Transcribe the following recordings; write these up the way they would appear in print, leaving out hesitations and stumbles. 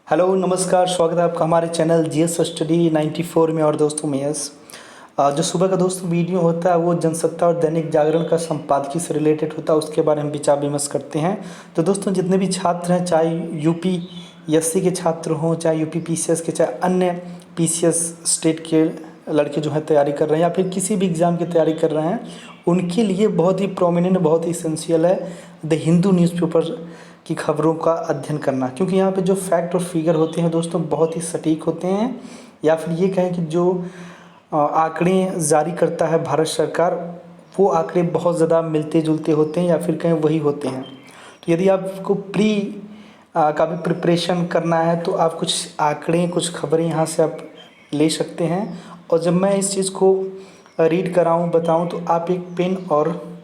Hello नमस्कार, स्वागत है आपका हमारे चैनल जीएस स्टडी 94 में। और दोस्तों मैं यस, जो सुबह का दोस्तों वीडियो होता है वो जनसत्ता और दैनिक जागरण का संपादकीय से रिलेटेड होता है, उसके बारे में विचार विमर्श करते हैं। तो दोस्तों जितने भी छात्र हैं, चाहे यूपीएससी के छात्र हों, चाहे यूपी पीसीएस के, चाहे अन्य पीसीएस स्टेट के लड़के जो हैं तैयारी कर रहे हैं, या फिर किसी भी एग्ज़ाम की तैयारी कर रहे हैं, उनके लिए बहुत ही प्रोमिनेंट, बहुत ही इसेंशियल है द हिंदू न्यूज़पेपर की खबरों का अध्ययन करना। क्योंकि यहाँ पे जो फैक्ट और फिगर होते हैं दोस्तों बहुत ही सटीक होते हैं, या फिर ये कहें कि जो आंकड़े जारी करता है भारत सरकार, वो आंकड़े बहुत ज़्यादा मिलते जुलते होते हैं, या फिर कहें वही होते हैं। तो यदि आपको का भी प्रिपरेशन करना है तो आप कुछ आंकड़े, कुछ खबरें यहाँ से आप ले सकते हैं। और जब मैं इस चीज़ को रीड कराऊँ, बताऊँ, तो आप एक पेन और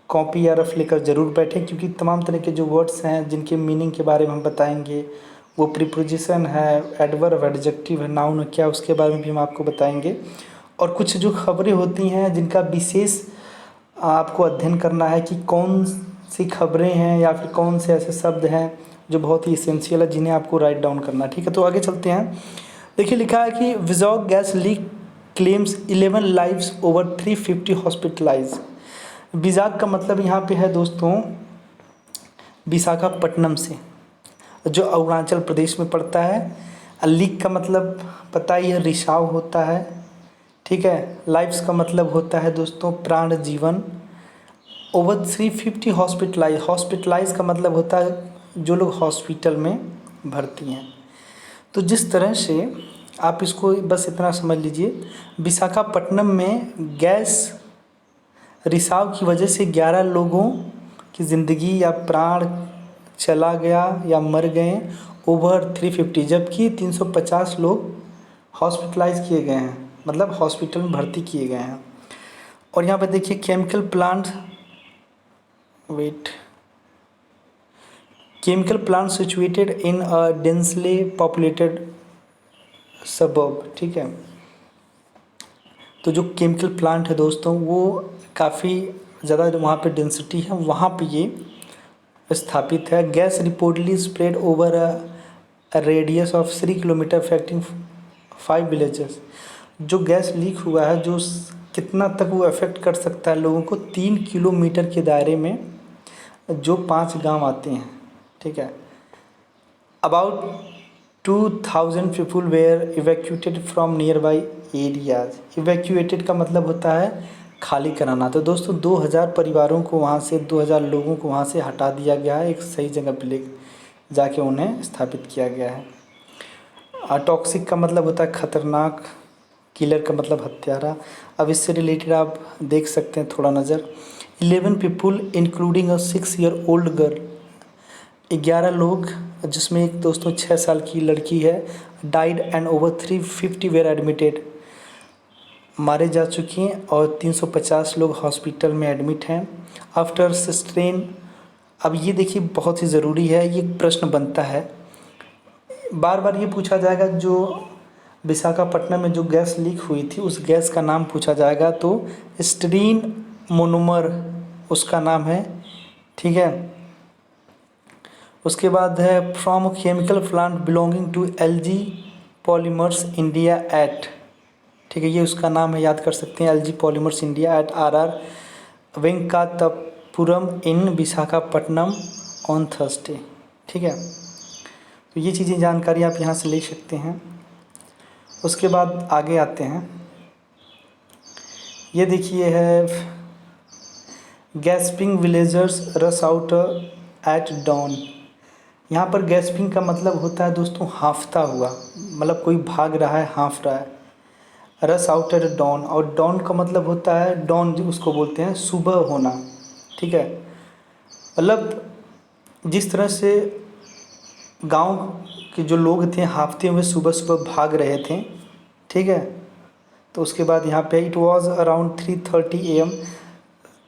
कॉपी या रफ लेकर ज़रूर बैठें, क्योंकि तमाम तरह के जो वर्ड्स हैं जिनके मीनिंग के बारे में हम बताएंगे, वो प्रीपोजिशन है, एडवर्ब, एडजेक्टिव है, नाउन है क्या, उसके बारे में भी हम आपको बताएंगे। और कुछ जो खबरें होती हैं जिनका विशेष आपको अध्ययन करना है कि कौन सी खबरें हैं या फिर कौन से ऐसे शब्द हैं जो बहुत ही इसेंशियल है, जिन्हें आपको राइट डाउन करना है। ठीक है, तो आगे चलते हैं। देखिए, लिखा है कि Vizag gas leak claims 11 lives over 350 hospitalise. Vizag का मतलब यहाँ पे है दोस्तों विशाखापट्टनम से, जो अरुणाचल प्रदेश में पड़ता है। लीक का मतलब पता ही है, रिसाव होता है। ठीक है, लाइफ्स का मतलब होता है दोस्तों प्राण, जीवन। ओवर 350 हॉस्पिटलाइज का मतलब होता है जो लोग हॉस्पिटल में भर्ती हैं। तो जिस तरह से आप इसको बस इतना समझ लीजिए, विशाखापट्टनम में गैस रिसाव की वजह से 11 लोगों की ज़िंदगी या प्राण चला गया या मर गए, ओवर 350, जबकि 350 लोग हॉस्पिटलाइज किए गए हैं, मतलब हॉस्पिटल में भर्ती किए गए हैं। और यहाँ पे देखिए chemical plant situated in a densely populated suburb. ठीक है, तो जो केमिकल प्लांट है दोस्तों वो काफ़ी ज़्यादा वहाँ पे डेंसिटी है, वहाँ पे ये स्थापित है। Gas reportedly spread over a radius of 3 kilometre affecting 5 villages. जो गैस लीक हुआ है, जो कितना तक वो अफेक्ट कर सकता है लोगों को, 3 किलोमीटर के दायरे में जो 5 गांव आते हैं। ठीक है, about 2000 people were evacuated from nearby areas. Evacuated का मतलब होता है खाली कराना। तो दोस्तों 2000 परिवारों को वहाँ से, 2000 लोगों को वहाँ से हटा दिया गया है, एक सही जगह पे ले जाके उन्हें स्थापित किया गया है। टॉक्सिक का मतलब होता है खतरनाक, किलर का मतलब हत्यारा। अब इससे रिलेटेड आप देख सकते हैं थोड़ा नज़र। 11 people including a 6 year old girl, 11 लोग जिसमें एक दोस्तों 6 साल की लड़की है, died and over 350 were admitted, मारे जा चुकी हैं, और 350 लोग हॉस्पिटल में एडमिट हैं आफ्टर सस्टेन। अब ये देखिए बहुत ही ज़रूरी है, ये प्रश्न बनता है, बार बार ये पूछा जाएगा, जो विशाखापट्टनम में जो गैस लीक हुई थी उस गैस का नाम पूछा जाएगा, तो स्टीरीन मोनोमर उसका नाम है। ठीक है, उसके बाद है from chemical plant belonging to LG polymers India at. ठीक है, ये उसका नाम है, याद कर सकते हैं, LG polymers India eight RR Venkatapuram in Visakhapatnam on Thursday. ठीक है, तो ये चीज़ें जानकारी आप यहाँ से ले सकते हैं। उसके बाद आगे आते हैं, ये देखिए है गैस्पिंग विलेजर्स रस आउट एट डॉन। यहाँ पर गैस्पिंग का मतलब होता है दोस्तों हाँफता हुआ, मतलब कोई भाग रहा है, हाँफ रहा है। रस आउट एट डॉन, और डॉन का मतलब होता है, डॉन उसको बोलते हैं सुबह होना। ठीक है, मतलब जिस तरह से गांव के जो लोग थे हाँफते हुए सुबह सुबह भाग रहे थे। ठीक है, तो उसके बाद यहाँ पे इट वाज अराउंड 3:30 AM,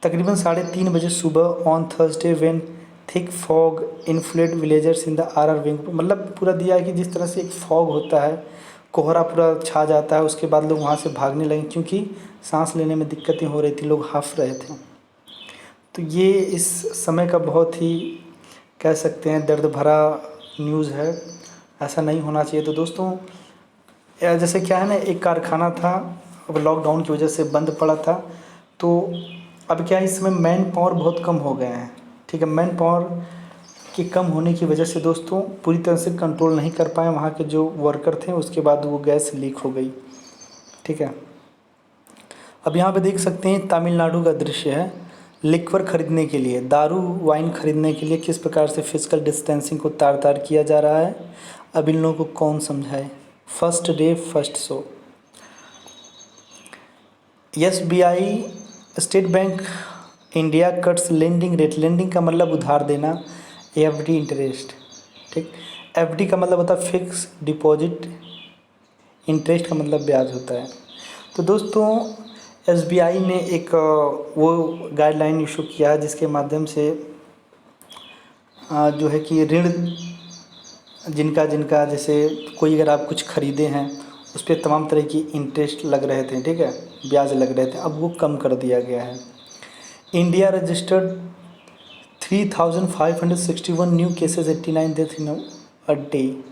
तकरीबन 3:30 बजे सुबह on Thursday when thick fog inflated villagers in the R wing. मतलब पूरा दिया है कि जिस तरह से एक फॉग होता है, कोहरा पूरा छा जाता है, उसके बाद लोग वहाँ से भागने लगे क्योंकि सांस लेने में दिक्कतें हो रही थी, लोग हाफ रहे थे। तो ये इस समय का बहुत ही कह सकते हैं दर्द भरा न्यूज़ है। ऐसा नहीं होना चाहिए। तो दोस्तों जैसे क्या है ना, एक कारखाना था, अब लॉकडाउन की वजह से बंद पड़ा था, तो अब क्या है, इस समय मैन पावर बहुत कम हो गए हैं। ठीक है, मैन पावर के कम होने की वजह से दोस्तों पूरी तरह से कंट्रोल नहीं कर पाए वहाँ के जो वर्कर थे, उसके बाद वो गैस लीक हो गई। ठीक है, अब यहाँ पे देख सकते हैं तमिलनाडु का दृश्य है। लिक्वर खरीदने के लिए, दारू वाइन खरीदने के लिए किस प्रकार से फिजिकल डिस्टेंसिंग को तार तार किया जा रहा है, अब इन लोगों को कौन समझाए। First day first show. SBI state bank India cuts lending rate. Lending का मतलब उधार देना, FD इंटरेस्ट। ठीक, FD का मतलब होता है फिक्स डिपॉजिट, इंटरेस्ट का मतलब ब्याज होता है। तो दोस्तों SBI ने एक वो गाइडलाइन इशू किया है जिसके माध्यम से जो है कि ऋण जिनका जिनका जैसे कोई अगर आप कुछ खरीदे हैं उस पर तमाम तरह की इंटरेस्ट लग रहे थे, ठीक है, ब्याज लग रहे थे, अब वो कम कर दिया गया है। India registered 3,561 new cases, 89 death in a day.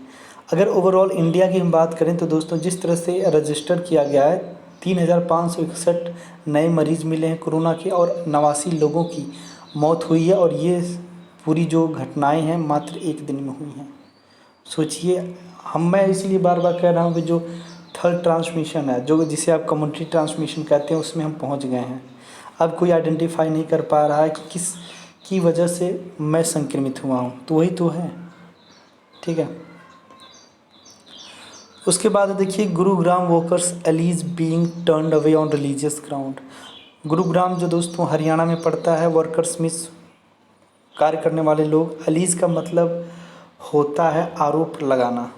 अगर ओवरऑल इंडिया की हम बात करें तो दोस्तों जिस तरह से रजिस्टर किया गया है, 3,561 नए मरीज़ मिले हैं कोरोना के और 89 लोगों की मौत हुई है, और ये पूरी जो घटनाएं हैं मात्र एक दिन में हुई हैं। सोचिए, मैं इसलिए बार बार कह रहा हूँ कि जो थर्ड ट्रांसमिशन है, जो जिसे आप कम्युनिटी ट्रांसमिशन कहते हैं, उसमें हम पहुँच गए हैं। अब कोई आइडेंटिफाई नहीं कर पा रहा है कि किस की वजह से मैं संक्रमित हुआ हूँ, तो वही तो है। ठीक है, उसके बाद देखिए Gurugram workers allies being turned away on religious ground. Gurugram जो दोस्तों हरियाणा में पड़ता है, वर्कर्स में कार्य करने वाले लोग, एलीज का मतलब होता है आरोप लगाना।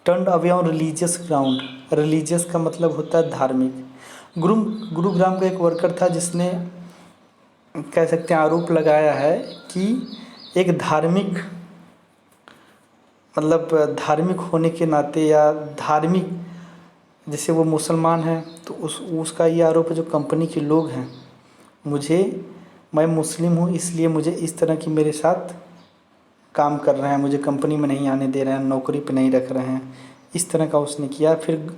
Turned away on religious ground, religious का मतलब होता है धार्मिक। गुरुग्राम का एक वर्कर था जिसने कह सकते हैं आरोप लगाया है कि एक धार्मिक मतलब धार्मिक होने के नाते या धार्मिक जैसे वो मुसलमान है, तो उसका ये आरोप है जो कंपनी के लोग हैं, मैं मुस्लिम हूँ इसलिए मुझे इस तरह की मेरे साथ काम कर रहे हैं, मुझे कंपनी में नहीं आने दे रहे हैं, नौकरी पे नहीं रख रहे हैं, इस तरह का उसने किया। फिर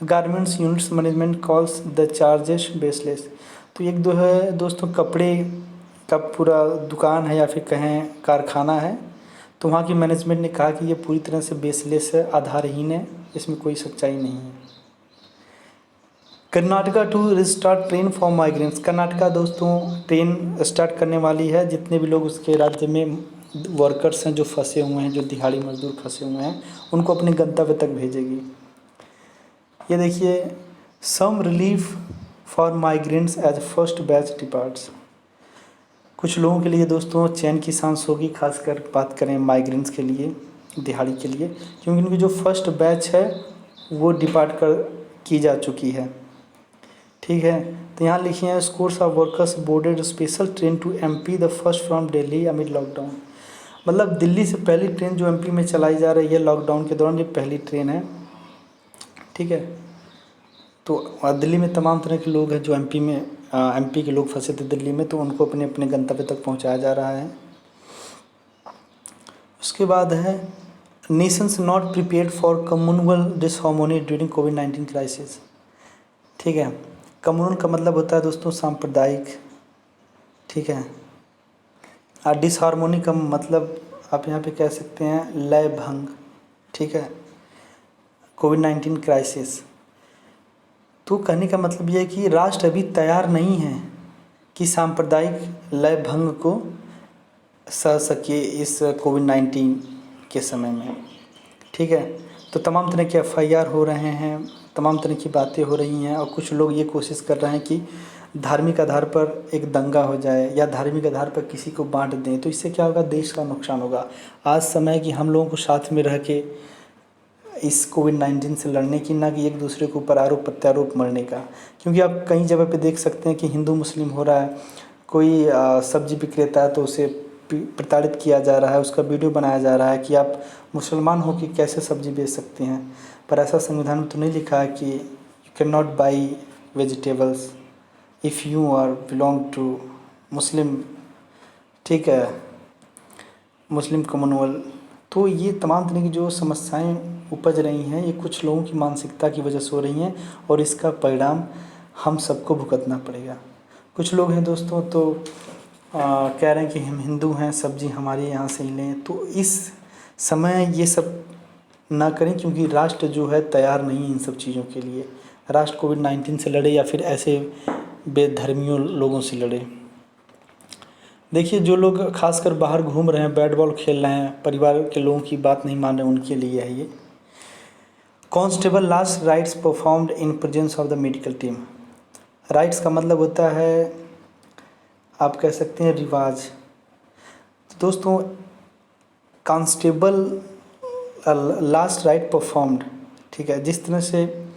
garments units management calls the charges baseless. तो एक दो है दोस्तों, कपड़े का पूरा दुकान है या फिर कहें कारखाना है, तो वहाँ की मैनेजमेंट ने कहा कि ये पूरी तरह से बेसलेस है, आधारहीन है, इसमें कोई सच्चाई नहीं है। Karnataka to restart train for migrants. Karnataka दोस्तों ट्रेन स्टार्ट करने वाली है, जितने भी लोग उसके राज्य में वर्कर्स हैं जो फंसे हुए हैं, जो दिहाड़ी मजदूर फंसे हुए हैं, उनको अपने गंतव्य तक भेजेगी। ये देखिए, some relief for migrants as first batch departs. कुछ लोगों के लिए दोस्तों चैन की सांस होगी, खासकर बात करें माइग्रेंट्स के लिए, दिहाड़ी के लिए, क्योंकि उनकी जो फर्स्ट बैच है वो डिपार्ट कर की जा चुकी है। ठीक है, तो यहाँ लिखिए हैं scores of workers boarded special train to MP the first from Delhi amid lockdown. मतलब दिल्ली से पहली ट्रेन जो MP में चलाई जा रही है लॉकडाउन के दौरान, ये पहली ट्रेन है। ठीक है, तो दिल्ली में तमाम तरह के लोग हैं जो MP के लोग फंसे थे दिल्ली में, तो उनको अपने अपने गंतव्य तक पहुंचाया जा रहा है। उसके बाद है nations not prepared for communal disharmony during कोविड-19 क्राइसिस। ठीक है, कम्युनल का मतलब होता है दोस्तों सांप्रदायिक। ठीक है, और डिसहार्मोनी का मतलब आप यहाँ पे कह सकते हैं लय भंग। ठीक है, कोविड-19 क्राइसिस, तो कहने का मतलब ये है कि राष्ट्र अभी तैयार नहीं है कि सांप्रदायिक लय भंग को सह सके इस कोविड-19 के समय में। ठीक है, तो तमाम तरह के FIR हो रहे हैं, तमाम तरह की बातें हो रही हैं, और कुछ लोग ये कोशिश कर रहे हैं कि धार्मिक आधार पर एक दंगा हो जाए या धार्मिक आधार पर किसी को बांट दें, तो इससे क्या होगा, देश का नुकसान होगा। आज समय है कि हम लोगों को साथ में रह के इस कोविड-19 से लड़ने की, ना कि एक दूसरे के ऊपर आरोप प्रत्यारोप मरने का। क्योंकि आप कई जगह पे देख सकते हैं कि हिंदू मुस्लिम हो रहा है, कोई सब्जी विक्रेता है तो उसे प्रताड़ित किया जा रहा है, उसका वीडियो बनाया जा रहा है कि आप मुसलमान हो कि कैसे सब्जी बेच सकते हैं, पर ऐसा संविधान में तो नहीं लिखा है कि you can not buy vegetables if you are belong to Muslim. ठीक है, मुस्लिम कम्युनल तो ये तमाम तरह की जो समस्याएं उपज रही हैं, ये कुछ लोगों की मानसिकता की वजह से हो रही हैं और इसका परिणाम हम सबको भुगतना पड़ेगा। कुछ लोग हैं दोस्तों तो कह रहे हैं कि हम हिंदू हैं, सब्जी हमारे यहाँ से ही लें। तो इस समय ये सब ना करें, क्योंकि राष्ट्र जो है तैयार नहीं है इन सब चीज़ों के लिए। राष्ट्र कोविड-19 से लड़े या फिर ऐसे बेधर्मियों लोगों से लड़े। देखिए, जो लोग खासकर बाहर घूम रहे हैं, बैट बॉल खेल रहे हैं, परिवार के लोगों की बात नहीं मान रहे, उनके लिए है ये। Constable last rites performed in presence of the medical team. Rights का मतलब होता है, आप कह सकते हैं, रिवाज। दोस्तों, कांस्टेबल लास्ट राइट परफॉर्म्ड, ठीक है, जिस तरह से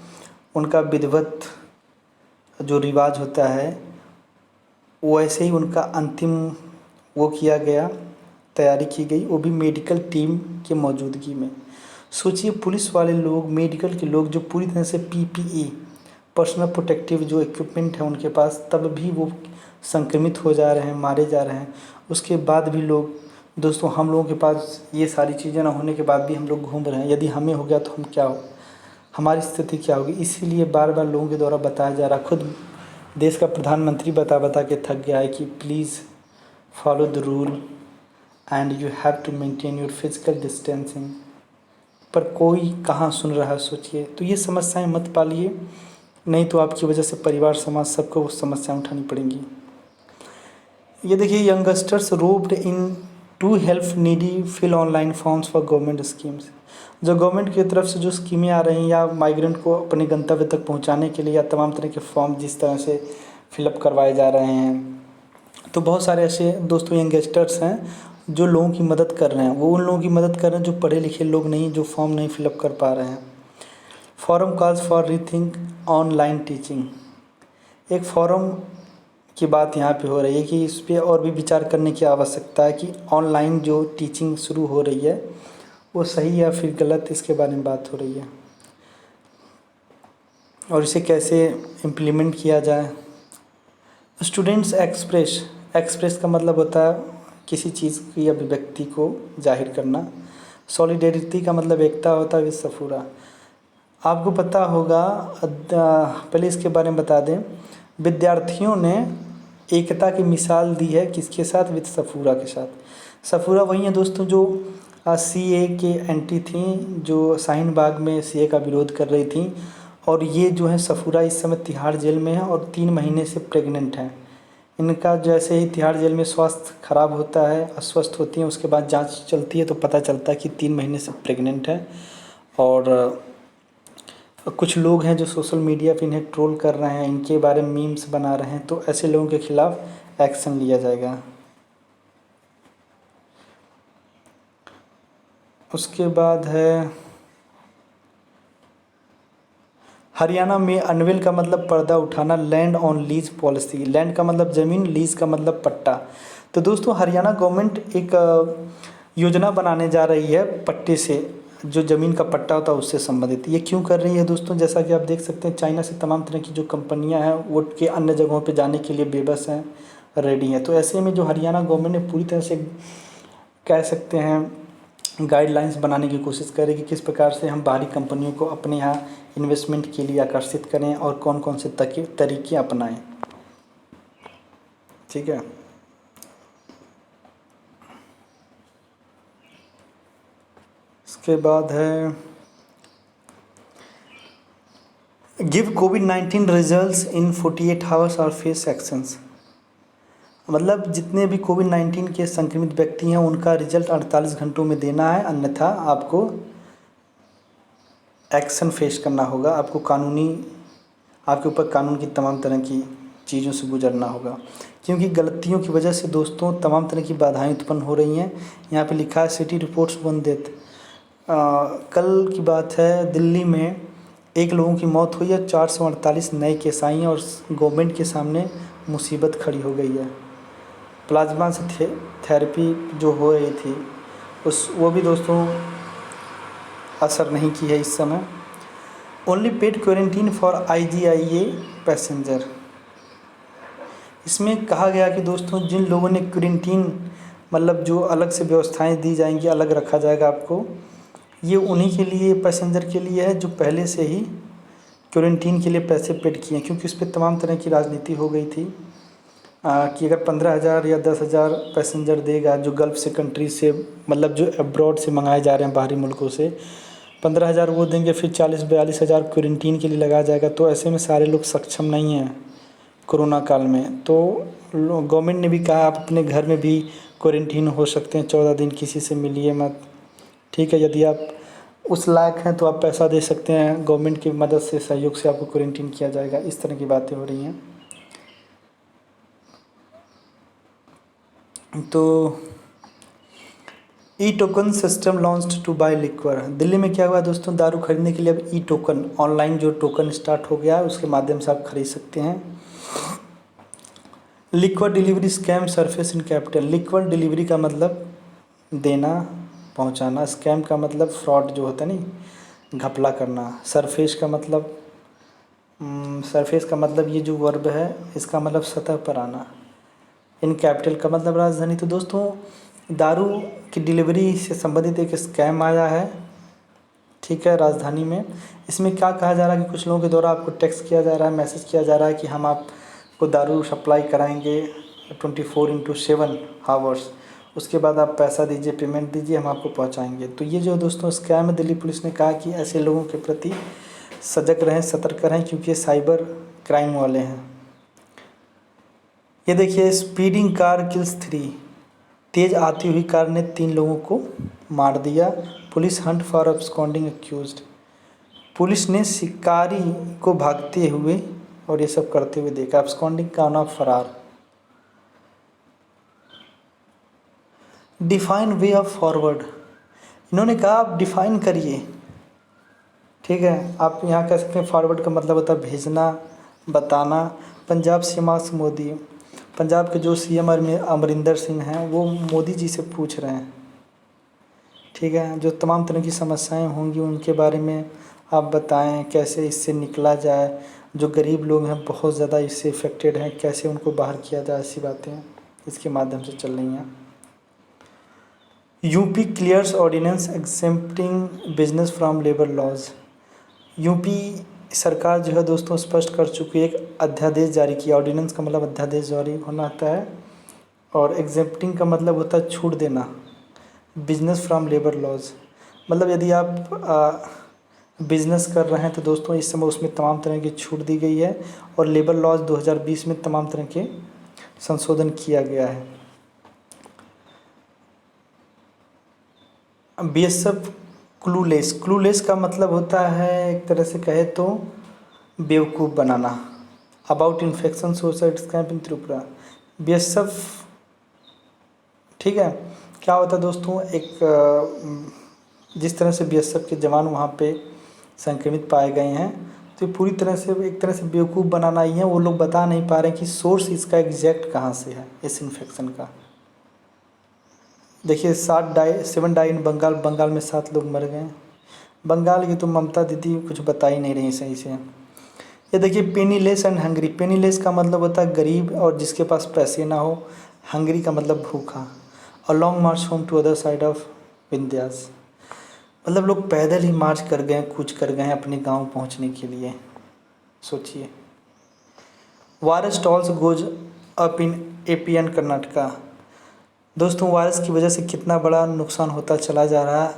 उनका विधिवत जो रिवाज होता है वैसे ही उनका अंतिम वो किया गया, तैयारी की गई, वो भी मेडिकल टीम के मौजूदगी में। सोचिए, पुलिस वाले लोग, मेडिकल के लोग जो पूरी तरह से पीपीई, पर्सनल प्रोटेक्टिव जो इक्विपमेंट है उनके पास, तब भी वो संक्रमित हो जा रहे हैं, मारे जा रहे हैं। उसके बाद भी लोग, दोस्तों, हम लोगों के पास ये सारी चीज़ें ना होने के बाद भी हम लोग घूम रहे हैं। यदि हमें हो गया तो हम क्या हो, हमारी स्थिति क्या होगी। इसीलिए बार बार लोगों के द्वारा बताया जा रहा, खुद देश का प्रधानमंत्री बता बता के थक गया है कि please follow the rule and you have to maintain your physical distancing. पर कोई कहाँ सुन रहा है, सोचिए। तो ये समस्याएं मत पालिए, नहीं तो आपकी वजह से परिवार, समाज, सबको समस्याएं उठानी पड़ेंगी। ये देखिए, youngsters roped in to help needy fill online forms for government schemes. जो गवर्नमेंट की तरफ से जो स्कीमें आ रही हैं या माइग्रेंट को अपने गंतव्य तक पहुंचाने के लिए, या तमाम तरह के फॉर्म जिस तरह से फिलअप करवाए जा रहे हैं, तो बहुत सारे ऐसे दोस्तों यंगस्टर्स हैं जो लोगों की मदद कर रहे हैं। वो उन लोगों की मदद कर रहे हैं जो पढ़े लिखे लोग नहीं, जो फॉर्म नहीं फिलअप कर पा रहे हैं। Forum calls for rethink online teaching. एक फॉरम की बात यहाँ पे हो रही है कि इस पर और भी विचार करने की आवश्यकता है कि ऑनलाइन जो टीचिंग शुरू हो रही है वो सही या फिर गलत, इसके बारे में बात हो रही है और इसे कैसे इम्प्लीमेंट किया जाए। स्टूडेंट्स एक्सप्रेस का मतलब होता है किसी चीज़ की अभिव्यक्ति को जाहिर करना। सॉलिडेरिटी का मतलब एकता होता है विद सफूरा। आपको पता होगा, पहले इसके बारे में बता दें, विद्यार्थियों ने एकता की मिसाल दी है किसके साथ, विद सफूरा के साथ। सफूरा वही है दोस्तों जो सीए के एंटी थी, जो शाहीन बाग में सीए का विरोध कर रही थी। और ये जो है सफूरा इस समय तिहाड़ जेल में है और 3 महीने से प्रेग्नेंट है। इनका जैसे ही तिहाड़ जेल में स्वास्थ्य खराब होता है, अस्वस्थ होती हैं, उसके बाद जांच चलती है तो पता चलता है कि 3 महीने से प्रेग्नेंट है। और कुछ लोग हैं जो सोशल मीडिया पे इन्हें ट्रोल कर रहे हैं, इनके बारे में मीम्स बना रहे हैं, तो ऐसे लोगों के खिलाफ एक्शन लिया जाएगा। उसके बाद है हरियाणा में अनवेल का मतलब पर्दा उठाना, land on lease policy. Land का मतलब ज़मीन, लीज का मतलब पट्टा। तो दोस्तों, हरियाणा गवर्नमेंट एक योजना बनाने जा रही है पट्टे से, जो ज़मीन का पट्टा होता है उससे संबंधित। ये क्यों कर रही है दोस्तों, जैसा कि आप देख सकते हैं, चाइना से तमाम तरह की जो कंपनियां हैं वो के अन्य जगहों पे जाने के लिए बेबस हैं, रेडी हैं। तो ऐसे में जो हरियाणा गवर्नमेंट ने पूरी तरह से, कह सकते हैं, गाइडलाइंस बनाने की कोशिश करें कि किस प्रकार से हम बाहरी कंपनियों को अपने यहाँ इन्वेस्टमेंट के लिए आकर्षित करें और कौन कौन से तरीके अपनाएं। ठीक है। इसके बाद है give covid results in 48 hours और फेस एक्शंस। मतलब जितने भी कोविड-19 के संक्रमित व्यक्ति हैं उनका रिजल्ट 48 घंटों में देना है, अन्यथा आपको एक्शन फेस करना होगा। आपको आपके ऊपर कानून की तमाम तरह की चीज़ों से गुजरना होगा, क्योंकि गलतियों की वजह से दोस्तों तमाम तरह की बाधाएं उत्पन्न हो रही हैं। यहाँ पे लिखा है सिटी रिपोर्ट्स 1 डेथ। कल की बात है, दिल्ली में 1 लोगों की मौत हुई है, 448 नए केस आई हैं और गवर्नमेंट के सामने मुसीबत खड़ी हो गई है। प्लाज्मा से थेरेपी जो हो रही थी वो भी दोस्तों असर नहीं की है इस समय। Only paid quarantine for IGIA passenger. इसमें कहा गया कि दोस्तों जिन लोगों ने क्वारंटीन मतलब जो अलग से व्यवस्थाएं दी जाएंगी, अलग रखा जाएगा आपको, ये उन्हीं के लिए, पैसेंजर के लिए है जो पहले से ही क्वारंटीन के लिए पैसे पेड किए हैं। क्योंकि उस पर तमाम तरह की राजनीति हो गई थी कि अगर 15,000 या 10,000 पैसेंजर देगा जो गल्फ़ से कंट्री से, मतलब जो अब्रॉड से मंगाए जा रहे हैं बाहरी मुल्कों से, 15,000 वो देंगे, फिर 40-42,000 क्वारंटीन के लिए लगाया जाएगा। तो ऐसे में सारे लोग सक्षम नहीं हैं कोरोना काल में। तो गवर्नमेंट ने भी कहा आप अपने घर में भी क्वारंटीन हो सकते हैं 14 दिन, किसी से मिलिए मत, ठीक है। यदि आप उस लायक हैं तो आप पैसा दे सकते हैं, गवर्नमेंट की मदद से, सहयोग से आपको क्वारंटीन किया जाएगा। इस तरह की बातें हो रही हैं। तो e token system launched to buy liquor. Delhi में क्या हुआ दोस्तों, दारू खरीदने के लिए अब ई टोकन, ऑनलाइन जो टोकन स्टार्ट हो गया है, उसके माध्यम से आप खरीद सकते हैं। Liquor delivery scam surface in capital. Liquor delivery का मतलब देना, पहुंचाना। स्कैम का मतलब फ्रॉड जो होता है नहीं, घपला करना। सरफेस का मतलब ये जो वर्ब है इसका मतलब सतह पर आना। इन कैपिटल का मतलब राजधानी। तो दोस्तों दारू की डिलीवरी से संबंधित एक स्कैम आया है, ठीक है, राजधानी में। इसमें क्या कहा जा रहा है कि कुछ लोगों के द्वारा आपको टेक्स्ट किया जा रहा है, मैसेज किया जा रहा है कि हम आपको दारू सप्लाई कराएंगे 24/7 हावर्स, उसके बाद आप पैसा दीजिए, पेमेंट दीजिए, हम आपको पहुंचाएंगे। तो ये जो दोस्तों स्कैम है, दिल्ली पुलिस ने कहा कि ऐसे लोगों के प्रति सजग रहें, सतर्क रहें, क्योंकि ये साइबर क्राइम वाले हैं। ये देखिए, स्पीडिंग कार किल्स 3। तेज आती हुई कार ने 3 लोगों को मार दिया। Police hunt for absconding accused. Police ने शिकारी को भागते हुए और ये सब करते हुए देखा। अब्सकॉन्डिंग का नाम फरार। Define way of forward. इन्होंने कहा आप डिफाइन करिए, ठीक है। आप यहाँ कह सकते हैं फॉरवर्ड का मतलब होता है भेजना, बताना। पंजाब सीएम मोदी। पंजाब के जो सीएम अमरिंदर सिंह हैं वो मोदी जी से पूछ रहे हैं, ठीक है, जो तमाम तरह की समस्याएं होंगी उनके बारे में आप बताएं, कैसे इससे निकला जाए। जो गरीब लोग हैं बहुत ज़्यादा इससे इफ़ेक्टेड हैं, कैसे उनको बाहर किया जाए, ऐसी बातें इसके माध्यम से चल रही हैं। UP clears ordinance exempting business from labour laws. UP सरकार जो है दोस्तों स्पष्ट कर चुकी है, एक अध्यादेश जारी किया। ऑर्डिनेंस का मतलब अध्यादेश जारी होना होता है, और एग्जेम्प्टिंग का मतलब होता है छूट देना। बिजनेस फ्रॉम लेबर लॉज मतलब यदि आप बिज़नेस कर रहे हैं तो दोस्तों इस समय उसमें तमाम तरह की छूट दी गई है, और लेबर लॉज 2020 में तमाम तरह के संशोधन किया गया है। BSF clueless. क्लूलेस का मतलब होता है एक तरह से कहे तो बेवकूफ़ बनाना। About infection suicide camp in Tripura. BSF, ठीक है। क्या होता है दोस्तों, एक जिस तरह से बीएसएफ के जवान वहाँ पे संक्रमित पाए गए हैं, तो पूरी तरह से एक तरह से बेवकूफ़ बनाना ही है। वो लोग बता नहीं पा रहे कि सोर्स इसका एग्जैक्ट कहाँ से है इस इन्फेक्शन का। देखिए 7 डाई इन बंगाल। बंगाल में 7 लोग मर गए। बंगाल की तो ममता दीदी कुछ बता ही नहीं रही सही से। ये देखिए पेनीलेस एंड हंग्री। पेनीलेस का मतलब होता है गरीब और जिसके पास पैसे ना हो। हंग्री का मतलब भूखा। और long march home to other side of Vindhyas, मतलब लोग पैदल ही मार्च कर गए, कूच कर गए अपने गांव पहुंचने के लिए। सोचिए। Virus tolls goes up in AP and Karnataka. दोस्तों वायरस की वजह से कितना बड़ा नुकसान होता चला जा रहा है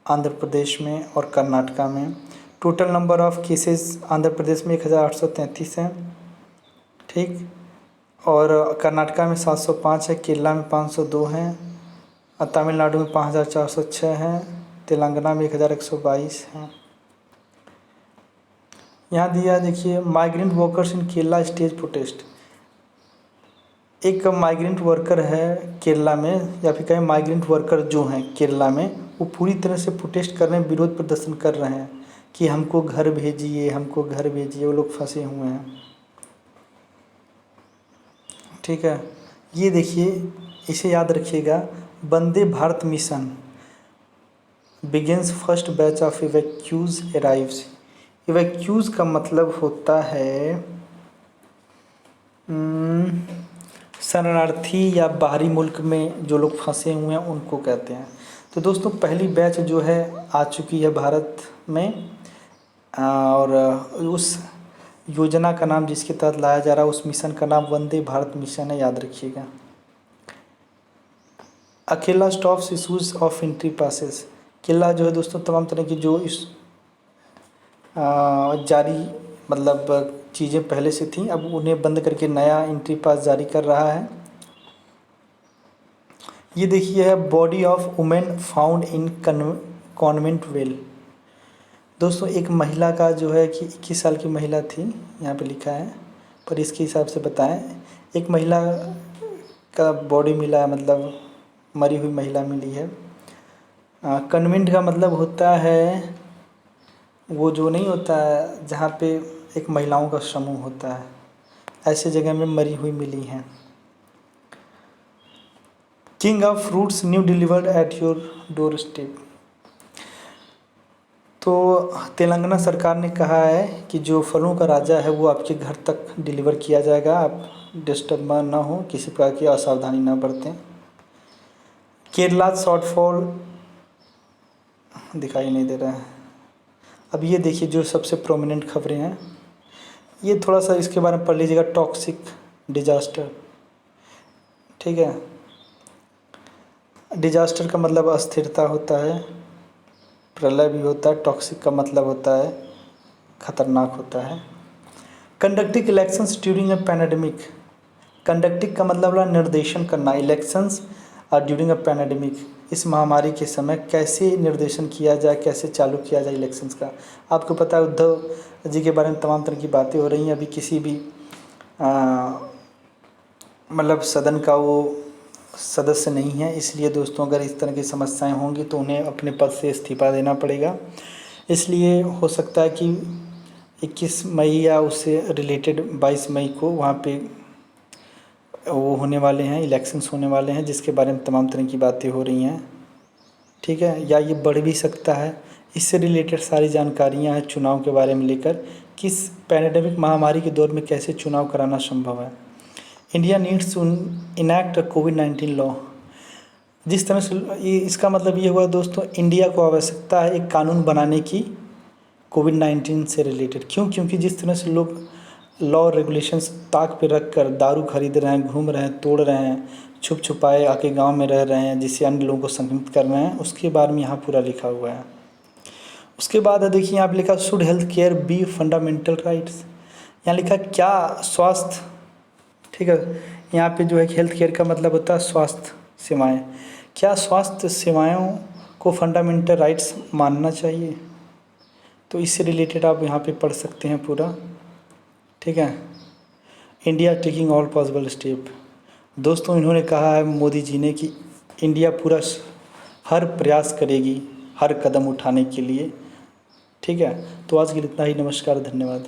आंध्र प्रदेश में और कर्नाटका में। Total number of cases Andhra Pradesh में 1833 हैं, ठीक, और कर्नाटका में 705 है, केरला में 502 हैं, और तमिलनाडु में 5406 हैं, तेलंगाना में 1122 हैं। यहाँ दिया देखिए migrant workers in Kerala stage protest. एक माइग्रेंट वर्कर है केरला में, या फिर कहें माइग्रेंट वर्कर जो हैं केरला में, वो पूरी तरह से प्रोटेस्ट कर रहे हैं, विरोध प्रदर्शन कर रहे हैं कि हमको घर भेजिए, हमको घर भेजिए। वो लोग फंसे हुए हैं, ठीक है। ये देखिए, इसे याद रखिएगा। Vande Bharat mission begins first batch of evacuees arrives. Evacuees का मतलब होता है शरणार्थी या बाहरी मुल्क में जो लोग फंसे हुए हैं उनको कहते हैं। तो दोस्तों पहली बैच जो है आ चुकी है भारत में, और उस योजना का नाम जिसके तहत लाया जा रहा है उस मिशन का नाम वंदे भारत मिशन है, याद रखिएगा। अकेला stops issues of entry passes. केला जो है दोस्तों तमाम तरह की जो इस जारी मतलब चीज़ें पहले से थी, अब उन्हें बंद करके नया एंट्री पास जारी कर रहा है। ये देखिए है body of women found in convent well. दोस्तों एक महिला का जो है कि 21 साल की महिला थी, यहाँ पे लिखा है, पर इसके हिसाब से बताएं, एक महिला का बॉडी मिला है, मतलब मरी हुई महिला मिली है। कन्वेंट का मतलब होता है वो जो नहीं होता है जहाँ पे एक महिलाओं का समूह होता है, ऐसे जगह में मरी हुई मिली हैं। King of fruits new delivered at your door step. तो तेलंगाना सरकार ने कहा है कि जो फलों का राजा है वो आपके घर तक डिलीवर किया जाएगा, आप डिस्टर्ब ना हो, किसी प्रकार की असावधानी ना बरतें। केरला शॉर्टफॉल दिखाई नहीं दे रहा है। अब ये देखिए जो सबसे प्रोमिनेंट खबरें हैं, ये थोड़ा सा इसके बारे में पढ़ लीजिएगा। टॉक्सिक डिजास्टर, ठीक है, डिजास्टर का मतलब अस्थिरता होता है, प्रलय भी होता है, टॉक्सिक का मतलब होता है खतरनाक होता है। Conducting elections during a pandemic. Conducting का मतलब है निर्देशन करना, इलेक्शंस और ड्यूरिंग अ पैंडेमिक, इस महामारी के समय कैसे निर्देशन किया जाए, कैसे चालू किया जाए इलेक्शंस का। आपको पता है उद्धव जी के बारे में तमाम तरह की बातें हो रही हैं, अभी किसी भी मतलब सदन का वो सदस्य नहीं है, इसलिए दोस्तों अगर इस तरह की समस्याएं होंगी तो उन्हें अपने पद से इस्तीफा देना पड़ेगा। इसलिए हो सकता है कि 21 मई या उससे रिलेटेड 22 मई को वहाँ पे वो होने वाले हैं, इलेक्शंस होने वाले हैं, जिसके बारे में तमाम तरह की बातें हो रही हैं, ठीक है, या ये बढ़ भी सकता है। इससे रिलेटेड सारी जानकारियाँ हैं चुनाव के बारे में लेकर, किस पैंडेमिक महामारी के दौर में कैसे चुनाव कराना संभव है। इंडिया नीड्स टू इनैक्ट कोविड-19 लॉ। जिस तरह से ये इसका मतलब ये हुआ दोस्तों, इंडिया को आवश्यकता है एक कानून बनाने की कोविड-19 से रिलेटेड। क्यों? क्योंकि जिस तरह से लोग लॉ रेगुलेशंस ताक पे रख कर दारू खरीद रहे हैं, घूम रहे हैं, तोड़ रहे हैं, छुप छुपाए आके गांव में रह रहे हैं, जिससे अन्य लोगों को संक्रमित कर रहे हैं, उसके बारे में यहाँ पूरा लिखा हुआ है। उसके बाद है देखिए यहाँ पे लिखा should health care be fundamental rights. यहाँ लिखा क्या स्वास्थ्य, ठीक है, यहाँ पे जो है हेल्थ केयर का मतलब होता है स्वास्थ्य सेवाएं, क्या स्वास्थ्य सेवाओं को फंडामेंटल राइट्स मानना चाहिए। तो इससे रिलेटेड आप यहाँ पे पढ़ सकते हैं पूरा, ठीक है। India taking all possible step. दोस्तों इन्होंने कहा है मोदी जी ने कि इंडिया पूरा हर प्रयास करेगी हर कदम उठाने के लिए, ठीक है। तो आज के लिए इतना ही, नमस्कार, धन्यवाद।